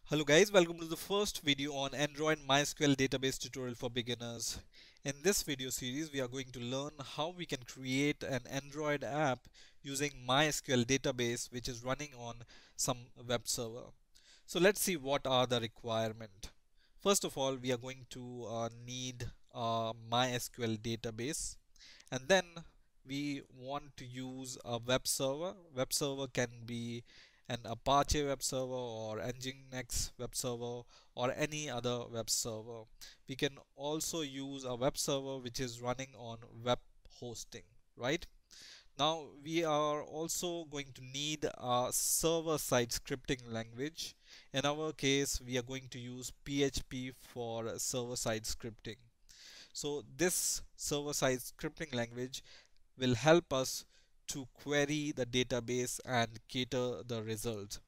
Hello guys, welcome to the first video on Android MySQL database tutorial for beginners. In this video series, we are going to learn how we can create an Android app using MySQL database which is running on some web server. So let's see what are the requirements. First of all, we are going to need a MySQL database, and then we want to use a web server. Web server can be an Apache web server or Nginx web server or any other web server. We can also use a web server which is running on web hosting, right? Now we are also going to need a server-side scripting language. In our case, we are going to use PHP for server-side scripting. So this server-side scripting language will help us to query the database and cater the result.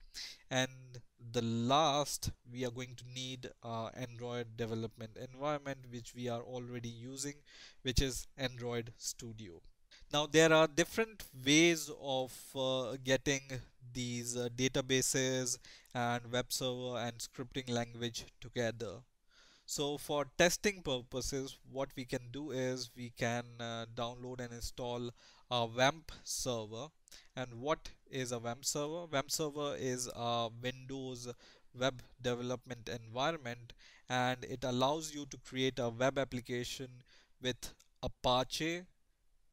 And the last, we are going to need Android development environment which we are already using, which is Android Studio. Now there are different ways of getting these databases and web server and scripting language together. So for testing purposes, what we can do is we can download and install a WAMP server. And what is a WAMP server? WAMP server is a Windows web development environment, and it allows you to create a web application with Apache,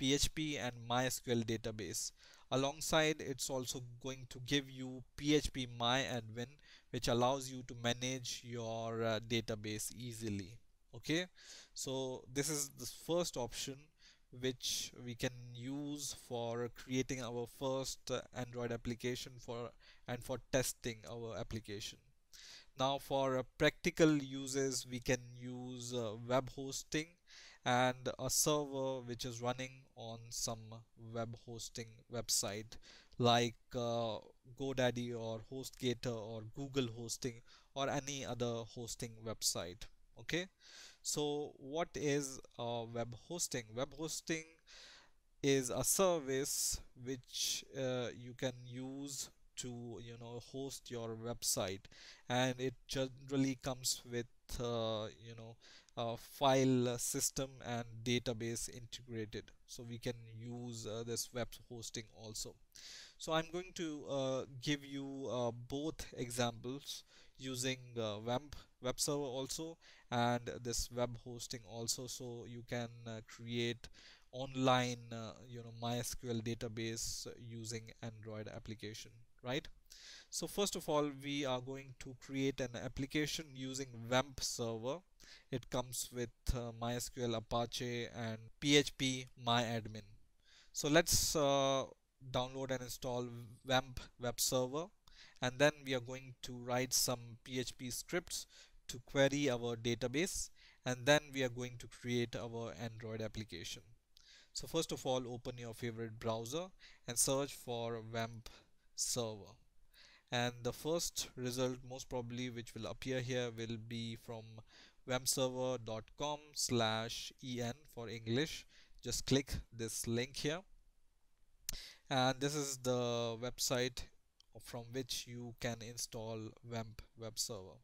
PHP and MySQL database. Alongside, it's also going to give you PHP MyAdmin, which allows you to manage your database easily. Okay, so this is the first option which we can use for creating our first Android application for and for testing our application. Now for practical uses, we can use web hosting and a server which is running on some web hosting website like GoDaddy or HostGator or Google Hosting or any other hosting website. Okay, so what is web hosting? Web hosting is a service which you can use to host your website, and it generally comes with a file system and database integrated, so we can use this web hosting also. So I'm going to give you both examples using WAMP web server also and this web hosting also, so you can create online MySQL database using Android application, right? So first of all, we are going to create an application using WAMP server. It comes with MySQL, Apache and PHP MyAdmin. So let's download and install WAMP web server, and then we are going to write some PHP scripts to query our database, and then we are going to create our Android application. So first of all, open your favorite browser and search for WAMP server. And the first result most probably which will appear here will be from wampserver.com/en for English. Just click this link here, and this is the website from which you can install WAMP web server.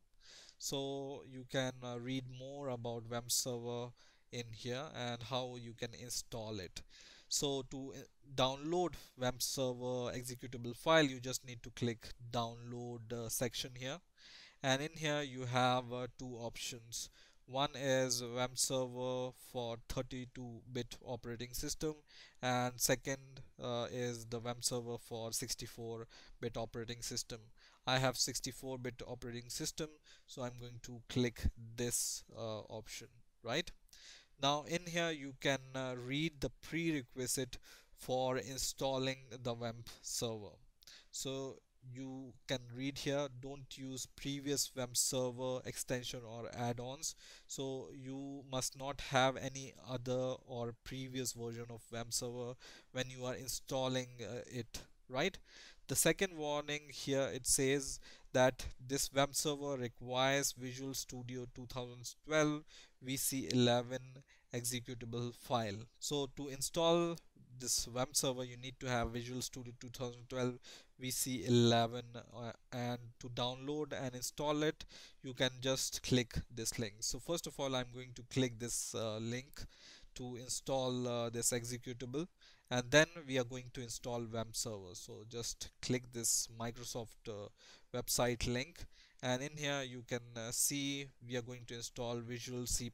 So you can read more about WAMP server in here and how you can install it. So to download WAMP server executable file, you just need to click download section here, and in here you have two options. One is WAMP server for 32-bit operating system, and second is the WAMP server for 64-bit operating system. I have 64-bit operating system, so I'm going to click this option, right? Now in here you can read the prerequisite for installing the WAMP server. So you can read here, don't use previous WAMP server extension or add-ons. So you must not have any other or previous version of WAMP server when you are installing it, right? The second warning here, it says that this web server requires Visual Studio 2012 VC11 executable file. So to install this web server, you need to have Visual Studio 2012 VC11, and to download and install it, you can just click this link. So first of all, I'm going to click this link to install this executable, and then we are going to install web server. So just click this Microsoft website link, and in here you can see we are going to install Visual C++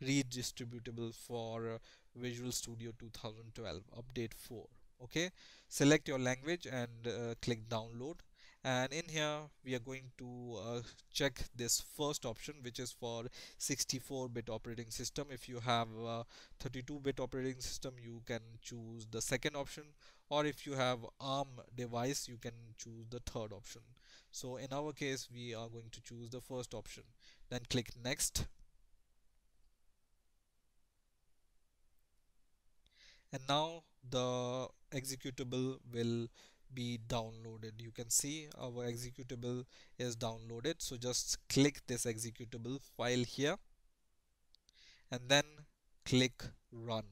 redistributable for Visual Studio 2012 update 4. Okay, select your language and click download, and in here we are going to check this first option, which is for 64-bit operating system. If you have 32-bit operating system, you can choose the second option, or if you have ARM device, you can choose the third option. So in our case, we are going to choose the first option. Then click next, and now the executable will be downloaded. You can see our executable is downloaded. So just click this executable file here, and then click run,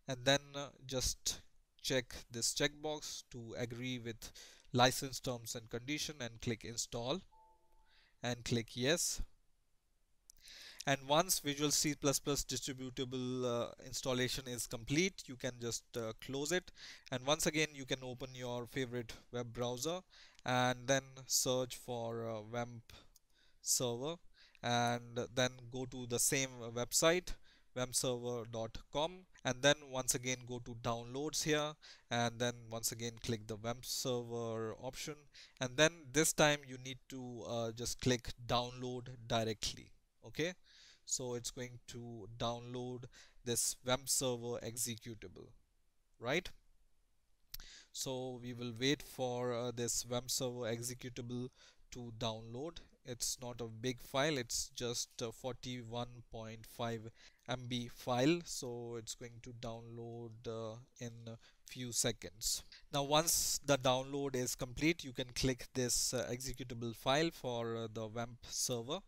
and then just check this checkbox to agree with license terms and condition, and click install and click yes. And once Visual C++ distributable installation is complete, you can just close it, and once again you can open your favorite web browser and then search for web server, and then go to the same website, webserver.com, and then once again go to downloads here, and then once again click the web server option, and then this time you need to just click download directly. Okay, so it's going to download this web server executable, right? So we will wait for this web server executable to download. It's not a big file, it's just a 41.5 MB file, so it's going to download in a few seconds. Now once the download is complete, you can click this executable file for the web server,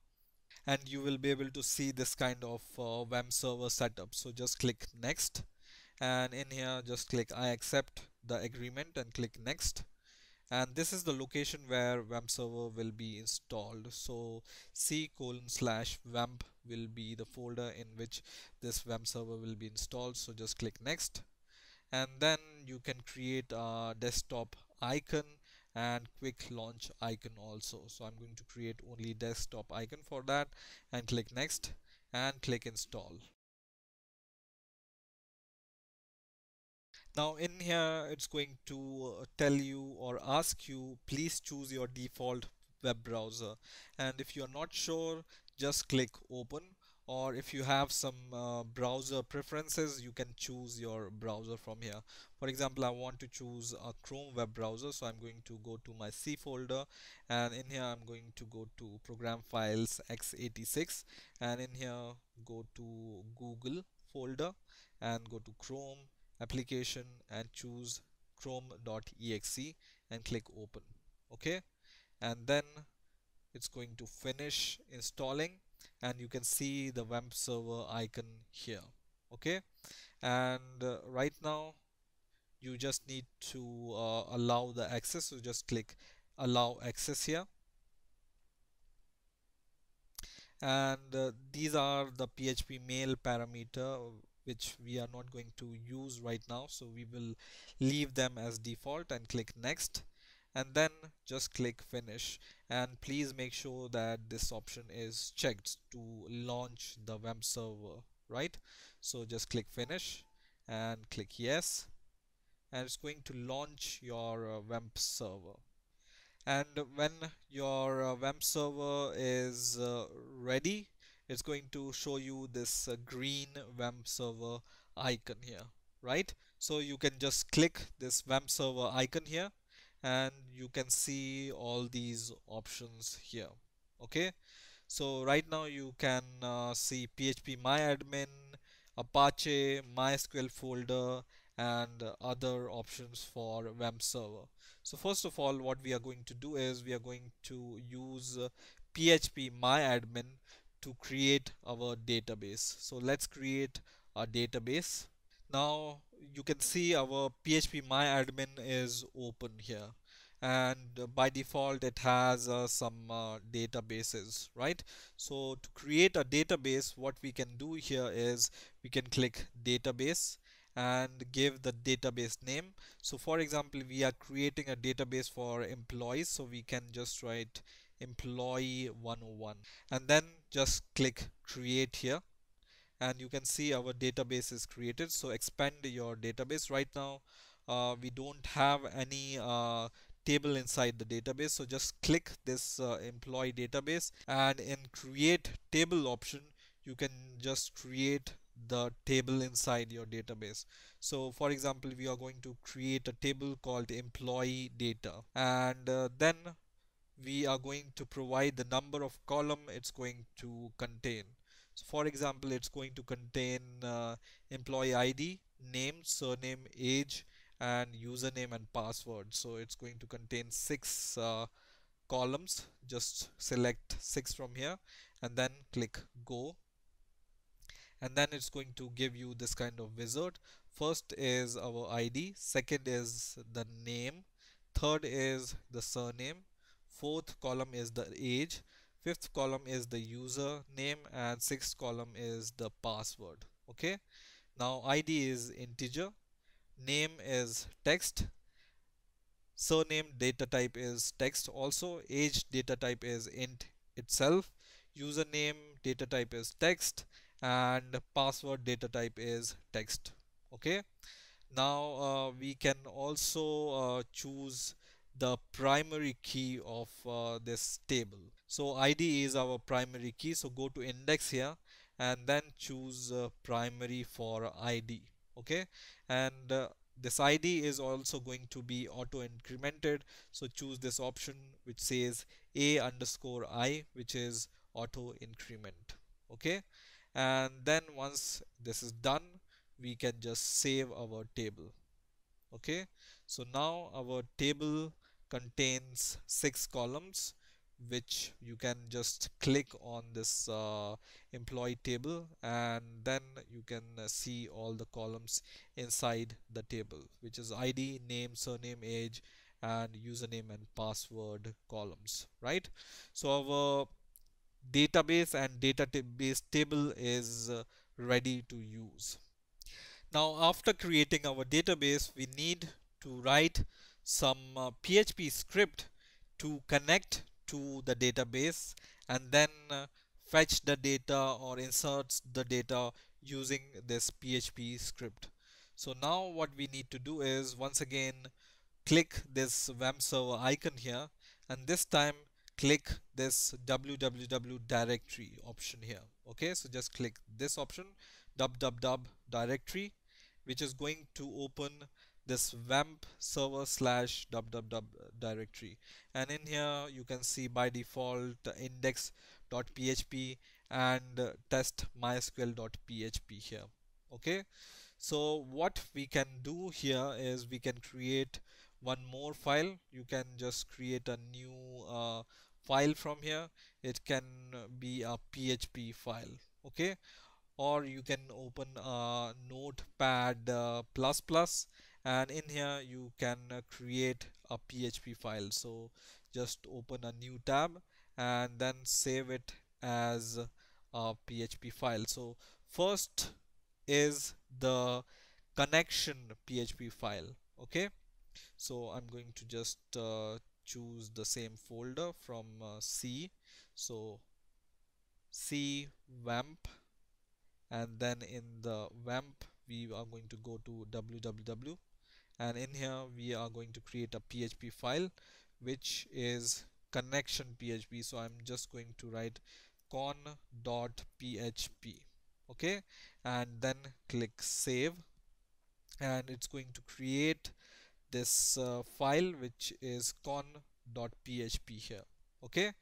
and you will be able to see this kind of web server setup. So just click next, and in here just click I accept the agreement and click next, and this is the location where web server will be installed. So c:/web will be the folder in which this web server will be installed. So just click next, and then you can create a desktop icon and quick launch icon also. So I'm going to create only desktop icon for that, and click next and click install. Now in here it's going to tell you or ask you, please choose your default web browser, and if you're not sure, just click open, or if you have some browser preferences, you can choose your browser from here. For example, I want to choose a Chrome web browser, so I'm going to go to my C folder, and in here I'm going to go to program files x86, and in here go to Google folder and go to Chrome application and choose chrome.exe and click open. Okay, and then it's going to finish installing, and you can see the web server icon here. Okay, and right now you just need to allow the access, so just click allow access here, and these are the PHP mail parameter which we are not going to use right now, so we will leave them as default and click next, and then just click finish, and please make sure that this option is checked to launch the web server, right? So just click finish and click yes, and it's going to launch your web server. And when your web server is ready, it's going to show you this green web server icon here, right? So you can just click this web server icon here, and you can see all these options here. Okay, so right now you can see PHP MyAdmin, Apache, MySQL folder, and other options for web server. So first of all, what we are going to do is we are going to use PHP MyAdmin to create our database. So let's create a database. Now you can see our PHP MyAdmin is open here, and by default it has some databases, right? So to create a database, what we can do here is we can click database and give the database name. So for example, we are creating a database for employees, so we can just write employee 101 and then just click create here, and you can see our database is created. So expand your database. Right now we don't have any table inside the database, so just click this employee database, and in create table option you can just create the table inside your database. So for example, we are going to create a table called employee data, and then we are going to provide the number of column it's going to contain. So for example, it's going to contain employee ID, name, surname, age, and username and password. So it's going to contain six columns. Just select six from here and then click go, and then it's going to give you this kind of wizard. First is our ID, second is the name, third is the surname, fourth column is the age, fifth column is the user name, and sixth column is the password. Okay, now ID is integer, name is text, surname data type is text also, age data type is int itself, username data type is text, and password data type is text. Okay, now we can also choose the primary key of this table. So ID is our primary key, so go to index here and then choose primary for ID. Okay, and this ID is also going to be auto incremented, so choose this option which says a underscore I, which is auto increment. Okay, and then once this is done, we can just save our table. Okay, so now our table contains six columns, which you can just click on this employee table, and then you can see all the columns inside the table, which is ID, name, surname, age, and username and password columns, right? So our database and database table is ready to use. Now, after creating our database, we need to write some PHP script to connect to the database and then fetch the data or insert the data using this PHP script. So now what we need to do is once again click this WAMP server icon here, and this time click this www directory option here. Okay, so just click this option, www directory, which is going to open this WAMP server slash www directory, and in here you can see by default index.php and test mysql.php here. Okay, so what we can do here is we can create one more file. You can just create a new file from here. It can be a PHP file. Okay, or you can open a notepad plus plus, and in here you can create a PHP file. So just open a new tab and then save it as a PHP file. So first is the connection PHP file. Okay, so I'm going to just choose the same folder from C. So C WAMP, and then in the WAMP we are going to go to www, and in here we are going to create a PHP file which is connection PHP. So I'm just going to write con.php. Okay, and then click save, and it's going to create this file which is con.php here. Okay,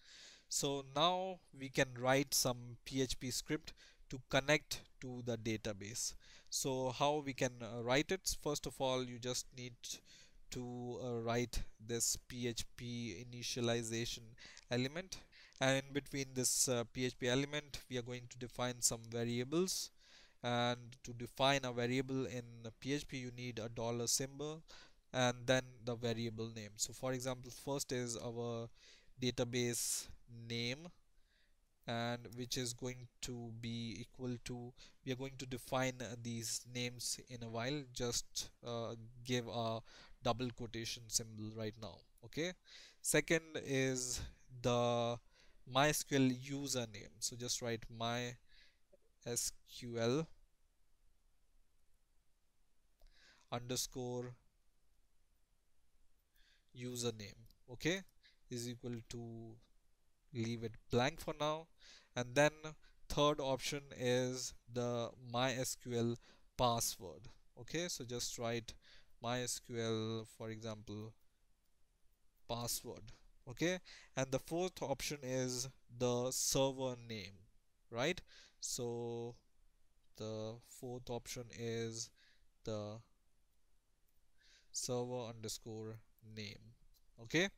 so now we can write some PHP script to connect to the database. So how we can write it? First of all, you just need to write this PHP initialization element, and in between this PHP element we are going to define some variables. And to define a variable in PHP you need a dollar symbol and then the variable name. So for example, first is our database name, and which is going to be equal to, we are going to define these names in a while. Just give a double quotation symbol right now. Okay, second is the MySQL username. So just write MySQL underscore username, okay, is equal to, leave it blank for now. And then third option is the MySQL password. Okay, so just write MySQL, for example, password. Okay, and the fourth option is the server name, right? So the fourth option is the server underscore name. Okay,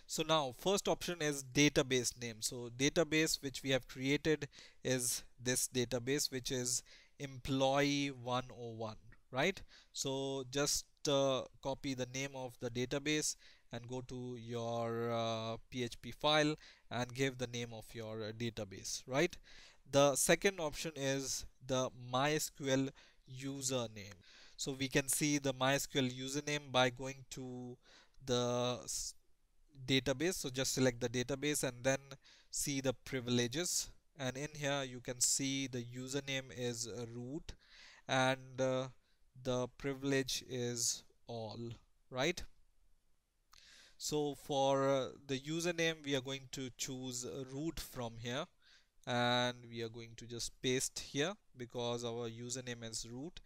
so now first option is database name. So database which we have created is this database, which is employee 101, right? So just copy the name of the database and go to your PHP file and give the name of your database, right? The second option is the MySQL username. So we can see the MySQL username by going to the database. So just select the database and then see the privileges, and in here you can see the username is root and the privilege is all, right? So for the username we are going to choose root from here, and we are going to just paste here because our username is root.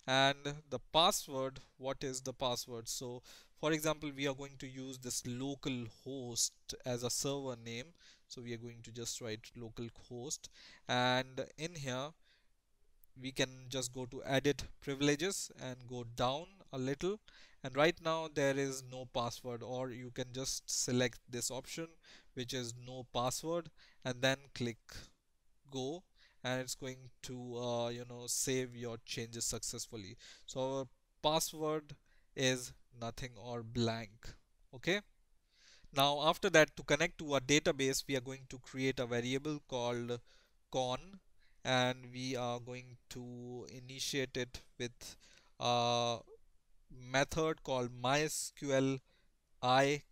And the password, what is the password? So for example, we are going to use this local host as a server name, so we are going to just write local host, and in here we can just go to edit privileges and go down a little, and right now there is no password, or you can just select this option which is no password and then click go, and it's going to save your changes successfully. So our password is nothing or blank. Okay, now after that, to connect to our database we are going to create a variable called con, and we are going to initiate it with a method called mysqli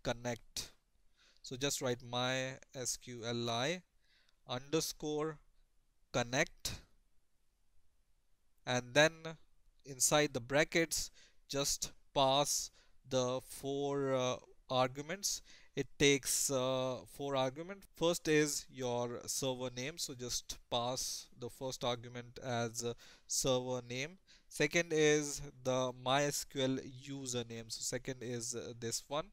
connect. So just write mysqli underscore connect, and then inside the brackets just pass the four arguments. It takes four arguments. First is your server name, so just pass the first argument as server name. Second is the MySQL username, so second is this one.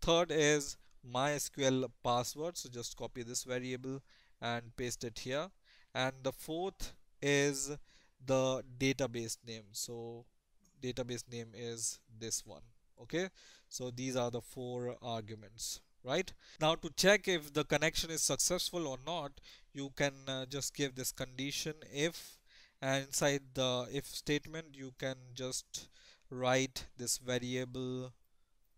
Third is MySQL password, so just copy this variable and paste it here. And the fourth is the database name, so database name is this one. Okay, so these are the four arguments, right? Now to check if the connection is successful or not, you can just give this condition if, and inside the if statement you can just write this variable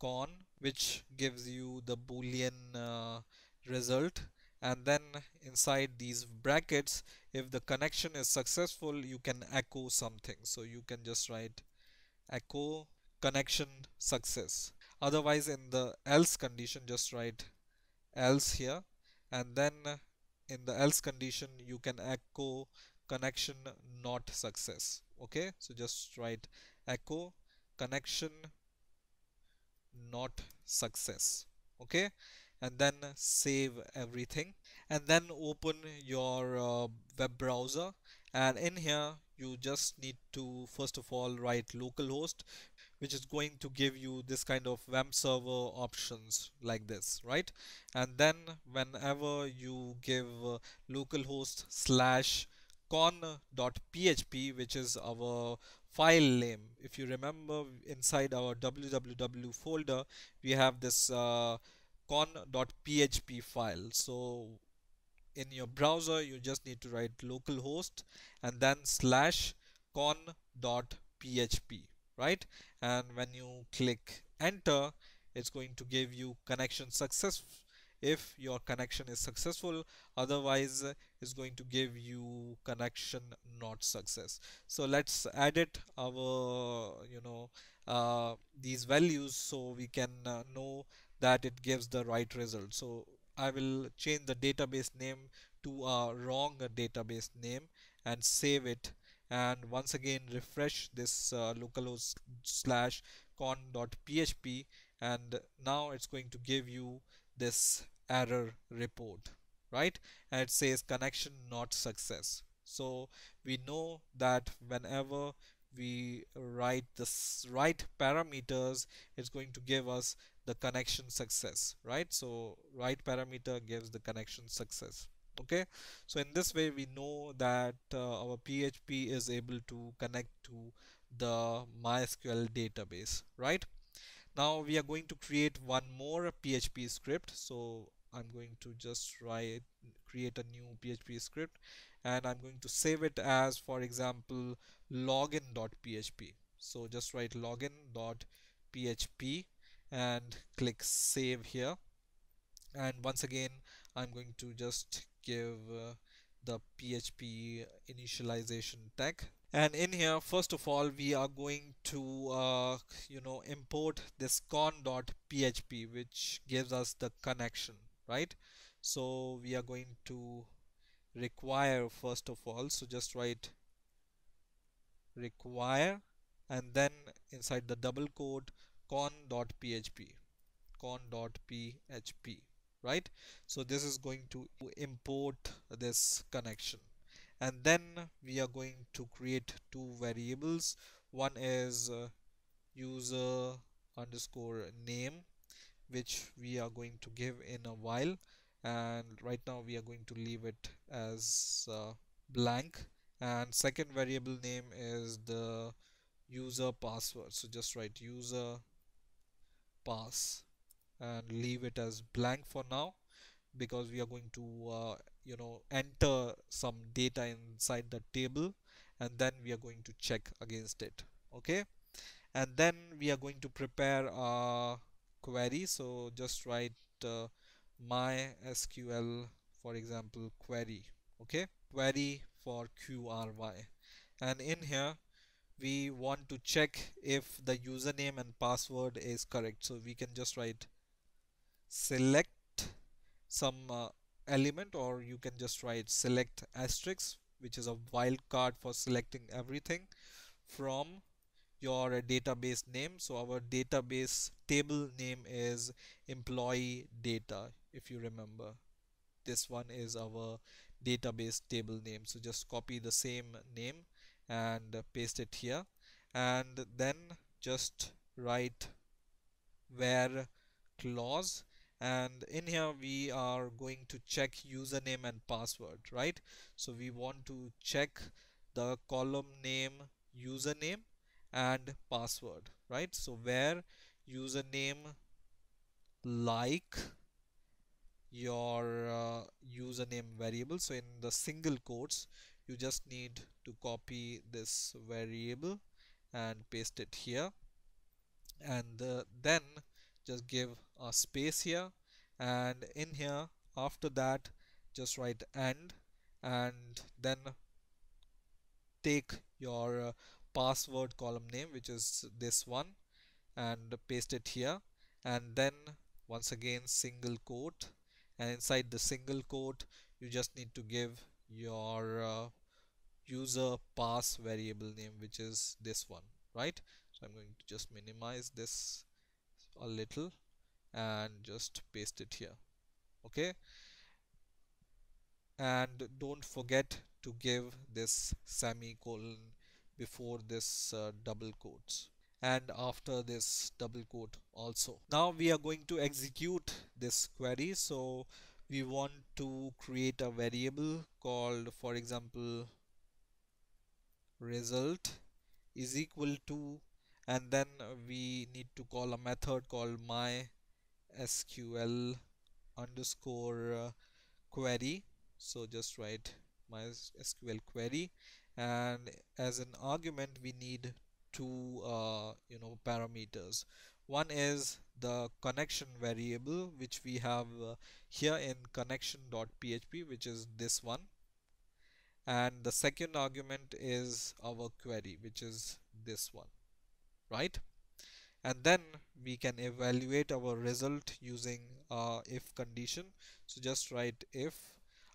con, which gives you the boolean result, and then inside these brackets, if the connection is successful you can echo something, so you can just write echo connection success. Otherwise, in the else condition just write else here, and then in the else condition you can echo connection not success. Okay, so just write echo connection not success. Okay, and then save everything, and then open your web browser, and in here you just need to first of all write localhost, which is going to give you this kind of web server options like this, right? And then whenever you give localhost slash con.php, which is our file name, if you remember inside our www folder we have this con.php file. So in your browser you just need to write localhost and then slash con.php, right? And when you click enter, it's going to give you connection success if your connection is successful. Otherwise it's going to give you connection not success. So let's edit our these values so we can know that it gives the right result. So I will change the database name to a wrong database name and save it, and once again refresh this localhost slash con.php, and now it's going to give you this error report, right? And it says connection not success. So we know that whenever we write the right parameters, it's going to give us the connection success, right? So right parameter gives the connection success. Okay, so in this way we know that our PHP is able to connect to the MySQL database, right? Now we are going to create one more PHP script. So I'm going to just create a new PHP script, and I'm going to save it as, for example, login.php. So just write login.php and click save here. And once again, I'm going to just give the PHP initialization tag. And in here, first of all, we are going to import this con.php, which gives us the connection, right? So we are going to require, first of all, so just write require and then inside the double quote con.php, right? So this is going to import this connection, and then we are going to create two variables. One is user underscore name, which we are going to give in a while, and right now we are going to leave it as blank. And second variable name is the user password, so just write user pass and leave it as blank for now, because we are going to enter some data inside the table, and then we are going to check against it. Okay, and then we are going to prepare a query. So just write MySQL, for example, query. Okay, query for QRY, and in here we want to check if the username and password is correct. So we can just write select some element, or you can just write select asterisk, which is a wildcard for selecting everything from your database name. So our database table name is employee data, if you remember. This one is our database table name. So just copy the same name and paste it here, and then just write where clause, and in here we are going to check username and password, right? So we want to check the column name username and password, right? So where username like your username variable, so in the single quotes you just need to copy this variable and paste it here, and then just give a space here, and in here after that just write end, and then take your password column name, which is this one, and paste it here, and then once again single quote, and inside the single quote you just need to give your user pass variable name, which is this one, right? So I'm going to just minimize this a little and just paste it here. Okay, and don't forget to give this semicolon before this double quotes and after this double quote also. Now we are going to execute this query. So we want to create a variable called, for example, result is equal to, and then we need to call a method called MySQL MySQL underscore query. So just write MySQL query, and as an argument we need two parameters. One is the connection variable, which we have here in connection.php, which is this one, and the second argument is our query, which is this one, right? And then we can evaluate our result using if condition. So just write if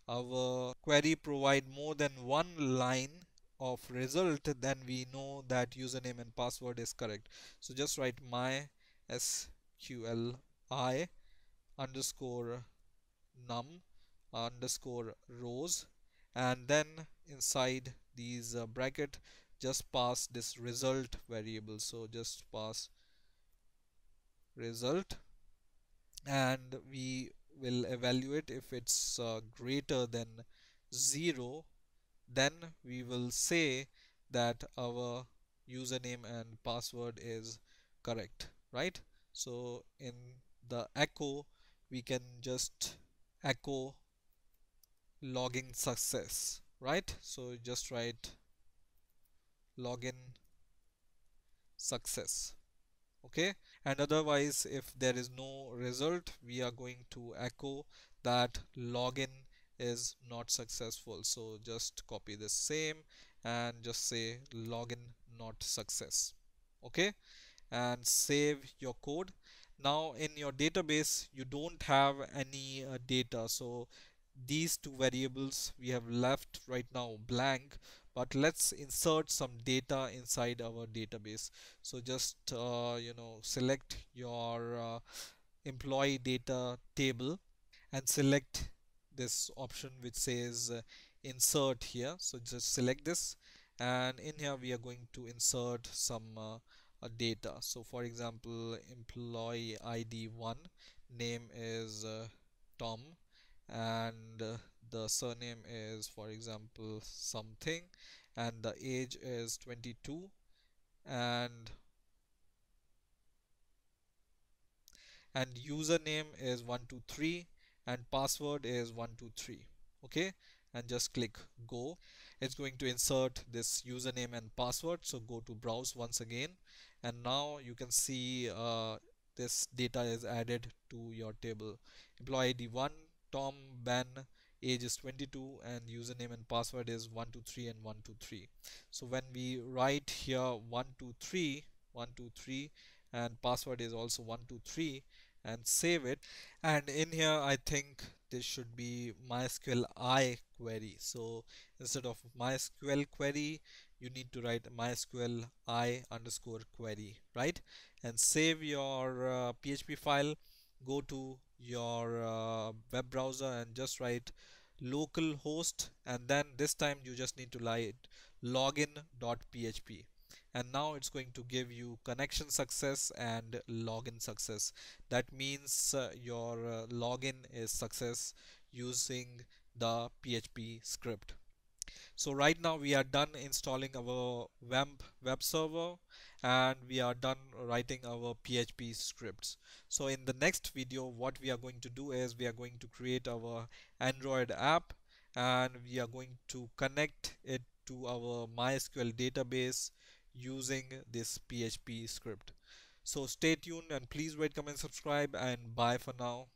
our query provide more than one line of result, then we know that username and password is correct. So just write my SQL I underscore num underscore rows, and then inside these bracket just pass this result variable. So just pass result, and we will evaluate if it's greater than 0, then we will say that our username and password is correct, right? So in the echo we can just echo login success, right? So just write login success, okay? And otherwise, if there is no result, we are going to echo that login is not successful. So just copy the same and just say login not success, okay? And save your code. Now in your database you don't have any data, so these two variables we have left right now blank, but let's insert some data inside our database. So just select your employee data table and select this option which says insert here. So just select this, and in here we are going to insert some data. So for example, employee ID 1, name is Tom, and the surname is, for example, something, and the age is 22, and username is 123, and password is 123, okay? And just click go. It's going to insert this username and password, so go to browse once again, and now you can see this data is added to your table. Employee ID 1, Tom, Ben, age is 22, and username and password is 123 and 123. So when we write here 123 123 and password is also 123 and save it, and in here I think this should be MySQL I query. So instead of MySQL query, you need to write MySQL I underscore query, right? And save your PHP file. Go to your web browser and just write localhost, and then this time you just need to write login.php, and now it's going to give you connection success and login success. That means your login is success using the PHP script. So right now we are done installing our web server, and we are done writing our PHP scripts. So in the next video what we are going to do is we are going to create our Android app, and we are going to connect it to our MySQL database using this PHP script. So stay tuned and please rate, comment, subscribe, and bye for now.